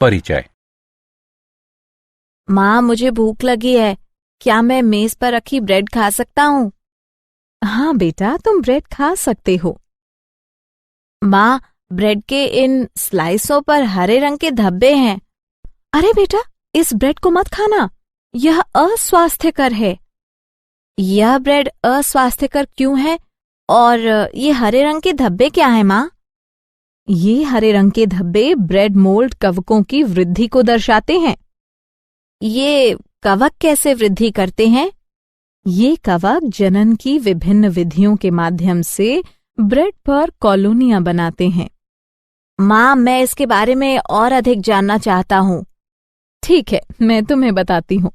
परिचय। माँ, मुझे भूख लगी है। क्या मैं मेज पर रखी ब्रेड खा सकता हूँ? हाँ बेटा, तुम ब्रेड खा सकते हो। माँ, ब्रेड के इन स्लाइसों पर हरे रंग के धब्बे हैं। अरे बेटा, इस ब्रेड को मत खाना, यह अस्वास्थ्यकर है। यह ब्रेड अस्वास्थ्यकर क्यों है? और ये हरे रंग के धब्बे क्या हैं, माँ? ये हरे रंग के धब्बे ब्रेड मोल्ड कवकों की वृद्धि को दर्शाते हैं। ये कवक कैसे वृद्धि करते हैं? ये कवक जनन की विभिन्न विधियों के माध्यम से ब्रेड पर कॉलोनियां बनाते हैं। माँ, मैं इसके बारे में और अधिक जानना चाहता हूँ। ठीक है, मैं तुम्हें बताती हूँ।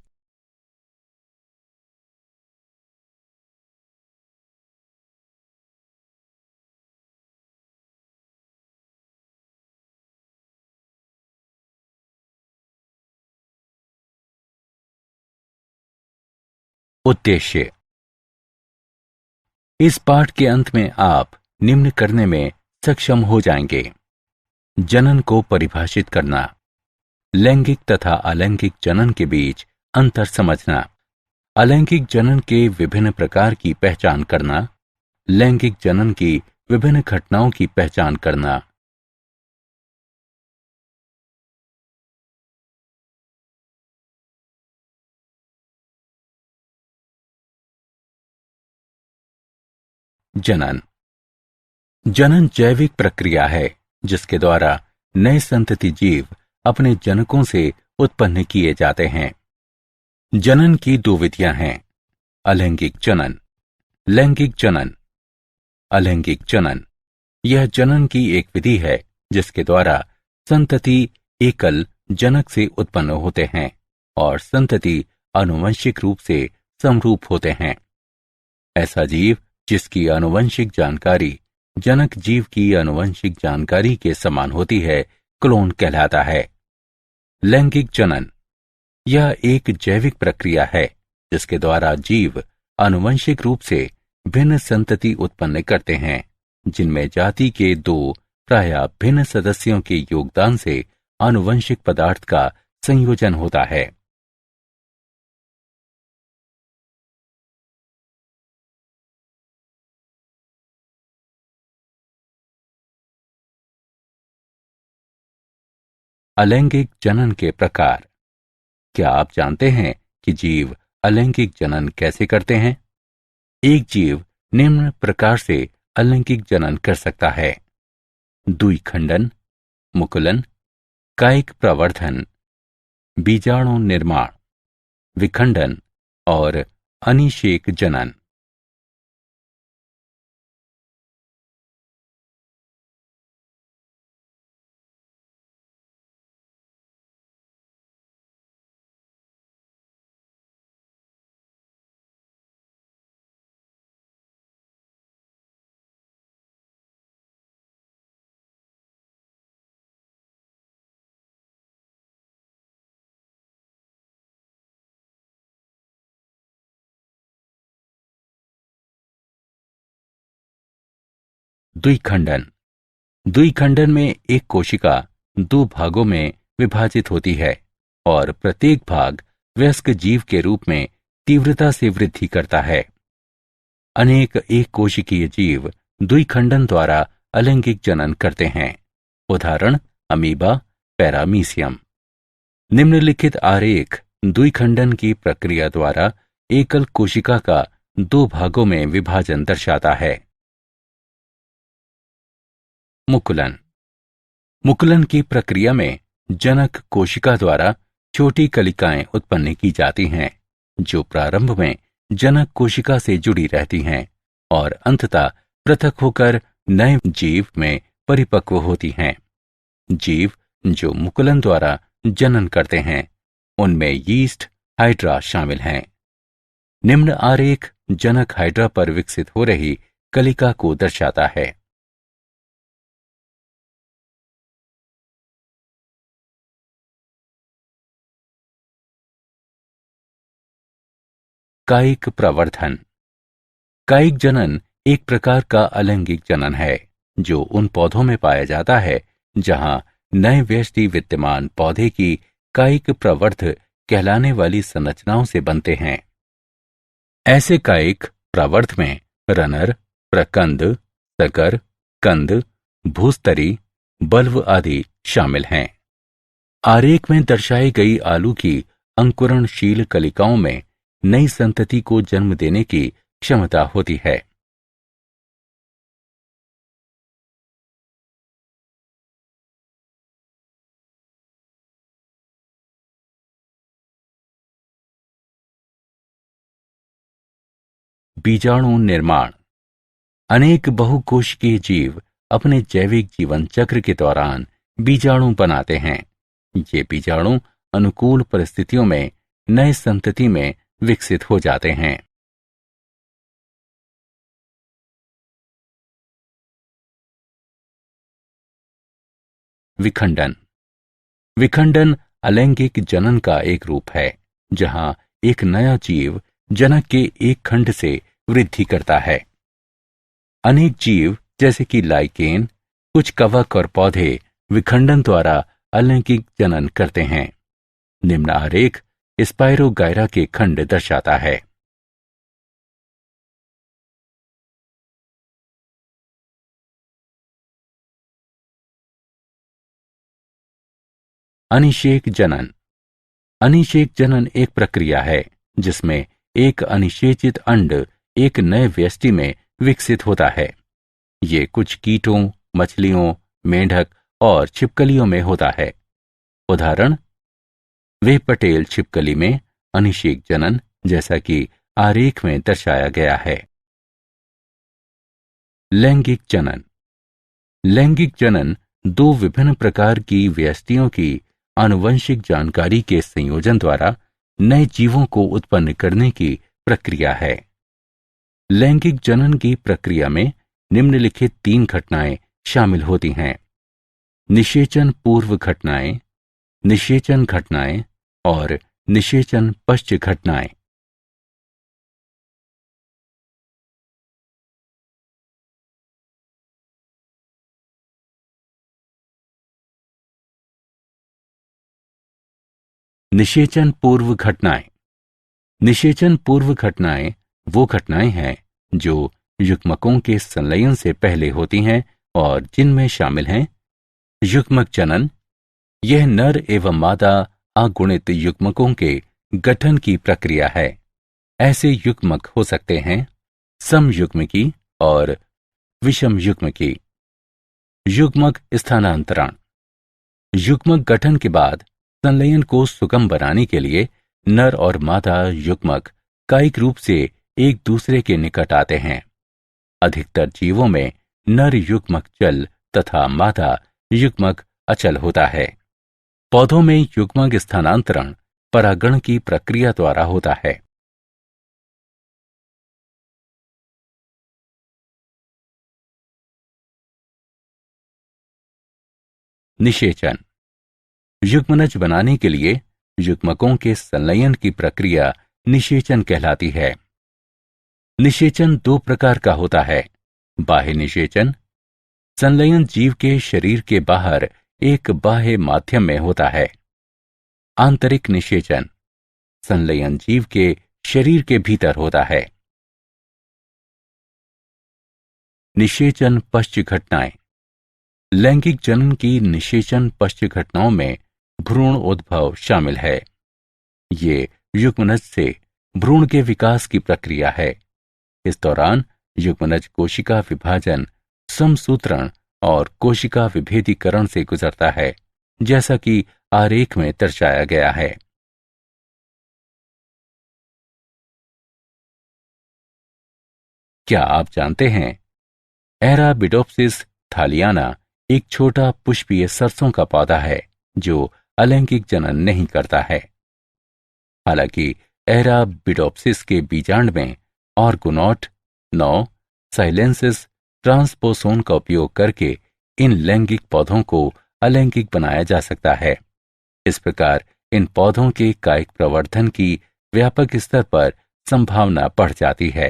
उद्देश्य। इस पाठ के अंत में आप निम्न करने में सक्षम हो जाएंगे: जनन को परिभाषित करना, लैंगिक तथा अलैंगिक जनन के बीच अंतर समझना, अलैंगिक जनन के विभिन्न प्रकार की पहचान करना, लैंगिक जनन की विभिन्न घटनाओं की पहचान करना। जनन। जनन जैविक प्रक्रिया है जिसके द्वारा नए संतति जीव अपने जनकों से उत्पन्न किए जाते हैं। जनन की दो विधियां हैं: अलैंगिक जनन, लैंगिक जनन। अलैंगिक जनन यह जनन की एक विधि है जिसके द्वारा संतति एकल जनक से उत्पन्न होते हैं और संतति आनुवंशिक रूप से समरूप होते हैं। ऐसा जीव जिसकी आनुवंशिक जानकारी जनक जीव की आनुवंशिक जानकारी के समान होती है, क्लोन कहलाता है। लैंगिक जनन यह एक जैविक प्रक्रिया है जिसके द्वारा जीव आनुवंशिक रूप से भिन्न संतति उत्पन्न करते हैं, जिनमें जाति के दो प्रायः भिन्न सदस्यों के योगदान से आनुवंशिक पदार्थ का संयोजन होता है। अलैंगिक जनन के प्रकार। क्या आप जानते हैं कि जीव अलैंगिक जनन कैसे करते हैं? एक जीव निम्न प्रकार से अलैंगिक जनन कर सकता है: द्विखंडन, मुकुलन, कायिक प्रवर्धन, बीजाणु निर्माण, विखंडन और अनिषेक जनन। द्विखंडन। द्विखंडन में एक कोशिका दो भागों में विभाजित होती है और प्रत्येक भाग वयस्क जीव के रूप में तीव्रता से वृद्धि करता है। अनेक एक कोशिकीय जीव द्विखंडन द्वारा अलैंगिक जनन करते हैं। उदाहरण: अमीबा, पैरामीशियम। निम्नलिखित आरेख द्विखंडन की प्रक्रिया द्वारा एकल कोशिका का दो भागों में विभाजन दर्शाता है। मुकुलन। मुकुलन की प्रक्रिया में जनक कोशिका द्वारा छोटी कलिकाएं उत्पन्न की जाती हैं जो प्रारंभ में जनक कोशिका से जुड़ी रहती हैं और अंततः पृथक होकर नए जीव में परिपक्व होती हैं। जीव जो मुकुलन द्वारा जनन करते हैं उनमें यीस्ट, हाइड्रा शामिल हैं। निम्न आरेख जनक हाइड्रा पर विकसित हो रही कलिका को दर्शाता है। कायिक प्रवर्धन। कायिक जनन एक प्रकार का अलैंगिक जनन है जो उन पौधों में पाया जाता है जहां नए व्यष्टि विद्यमान पौधे की कायिक प्रवर्ध कहलाने वाली संरचनाओं से बनते हैं। ऐसे कायिक प्रवर्ध में रनर, प्रकंद, सकर, कंद, भूस्तरी, बल्व आदि शामिल हैं। आरेख में दर्शाई गई आलू की अंकुरणशील कलिकाओं में नई संतति को जन्म देने की क्षमता होती है। बीजाणु निर्माण। अनेक बहुकोशिकीय जीव अपने जैविक जीवन चक्र के दौरान बीजाणु बनाते हैं। ये बीजाणु अनुकूल परिस्थितियों में नए संतति में विकसित हो जाते हैं। विखंडन। विखंडन अलैंगिक जनन का एक रूप है, जहां एक नया जीव जनक के एक खंड से वृद्धि करता है। अनेक जीव जैसे कि लाइकेन, कुछ कवक और पौधे विखंडन द्वारा अलैंगिक जनन करते हैं। निम्न आरेख स्पाइरोगायरा के खंड दर्शाता है। अनिषेक जनन। अनिषेक जनन एक प्रक्रिया है जिसमें एक अनिषेचित अंड एक नए व्यष्टि में विकसित होता है। ये कुछ कीटों, मछलियों, मेंढक और छिपकलियों में होता है। उदाहरण, वे पटेल छिपकली में अनिषेक जनन जैसा कि आरेख में दर्शाया गया है। लैंगिक जनन। लैंगिक जनन दो विभिन्न प्रकार की व्यष्टियों की आनुवंशिक जानकारी के संयोजन द्वारा नए जीवों को उत्पन्न करने की प्रक्रिया है। लैंगिक जनन की प्रक्रिया में निम्नलिखित 3 घटनाएं शामिल होती हैं: निषेचन पूर्व घटनाएं, निषेचन घटनाएं और निषेचन पश्च घटनाएं। निषेचन पूर्व घटनाएं। निषेचन पूर्व घटनाएं वो घटनाएं हैं जो युग्मकों के संलयन से पहले होती हैं और जिनमें शामिल हैं युग्मक जनन। यह नर एवं मादा अगुणित युग्मकों के गठन की प्रक्रिया है। ऐसे युग्मक हो सकते हैं समयुग्मकी और विषम युग्मकी। युग्मक स्थानांतरण। युग्मक गठन के बाद संलयन को सुगम बनाने के लिए नर और मादा युग्मक कायिक रूप से एक दूसरे के निकट आते हैं। अधिकतर जीवों में नर युग्मक चल तथा मादा युग्मक अचल होता है। पौधों में युग्मक स्थानांतरण परागण की प्रक्रिया द्वारा होता है। निषेचन। युग्मनज बनाने के लिए युग्मकों के संलयन की प्रक्रिया निषेचन कहलाती है। निषेचन 2 प्रकार का होता है: बाह्य निषेचन, संलयन जीव के शरीर के बाहर एक बाह्य माध्यम में होता है। आंतरिक निषेचन, संलयन जीव के शरीर के भीतर होता है। निषेचन पश्च घटनाएं। लैंगिक जनन की निषेचन पश्च घटनाओं में भ्रूण उद्भव शामिल है। ये युग्मनज से भ्रूण के विकास की प्रक्रिया है। इस दौरान युग्मनज कोशिका विभाजन, समसूत्रण और कोशिका विभेदीकरण से गुजरता है, जैसा कि आरेख में दर्शाया गया है। क्या आप जानते हैं एराबिडोप्सिस थालियाना एक छोटा पुष्पीय सरसों का पौधा है जो अलैंगिक जनन नहीं करता है। हालांकि एराबिडोप्सिस के बीजांड में ऑर्गोनॉट 9 साइलेंसिस ट्रांसपोसोन का उपयोग करके इन लैंगिक पौधों को अलैंगिक बनाया जा सकता है। इस प्रकार इन पौधों के कायिक प्रवर्धन की व्यापक स्तर पर संभावना बढ़ जाती है।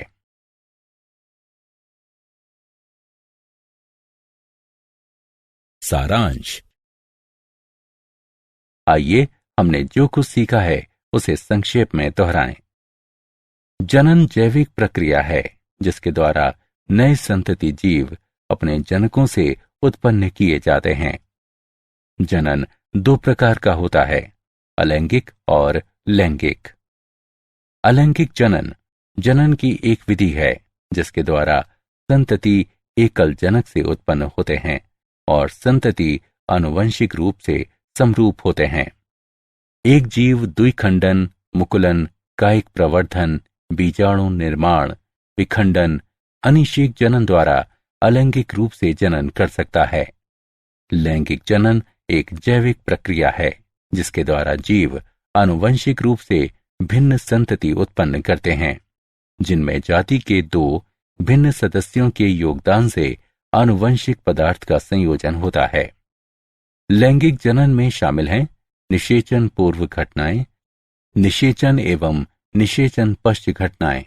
सारांश। आइए हमने जो कुछ सीखा है उसे संक्षेप में दोहराएं। जनन जैविक प्रक्रिया है जिसके द्वारा नए संतति जीव अपने जनकों से उत्पन्न किए जाते हैं। जनन दो प्रकार का होता है, अलैंगिक और लैंगिक। अलैंगिक जनन जनन की एक विधि है जिसके द्वारा संतति एकल जनक से उत्पन्न होते हैं और संतति आनुवंशिक रूप से समरूप होते हैं। एक जीव द्विखंडन, मुकुलन, कायिक प्रवर्धन, बीजाणु निर्माण, विखंडन, अनिषेक जनन द्वारा अलैंगिक रूप से जनन कर सकता है। लैंगिक जनन एक जैविक प्रक्रिया है जिसके द्वारा जीव आनुवंशिक रूप से भिन्न संतति उत्पन्न करते हैं, जिनमें जाति के दो भिन्न सदस्यों के योगदान से आनुवंशिक पदार्थ का संयोजन होता है। लैंगिक जनन में शामिल हैं निषेचन पूर्व घटनाएं, निषेचन एवं निषेचन पश्च घटनाएं,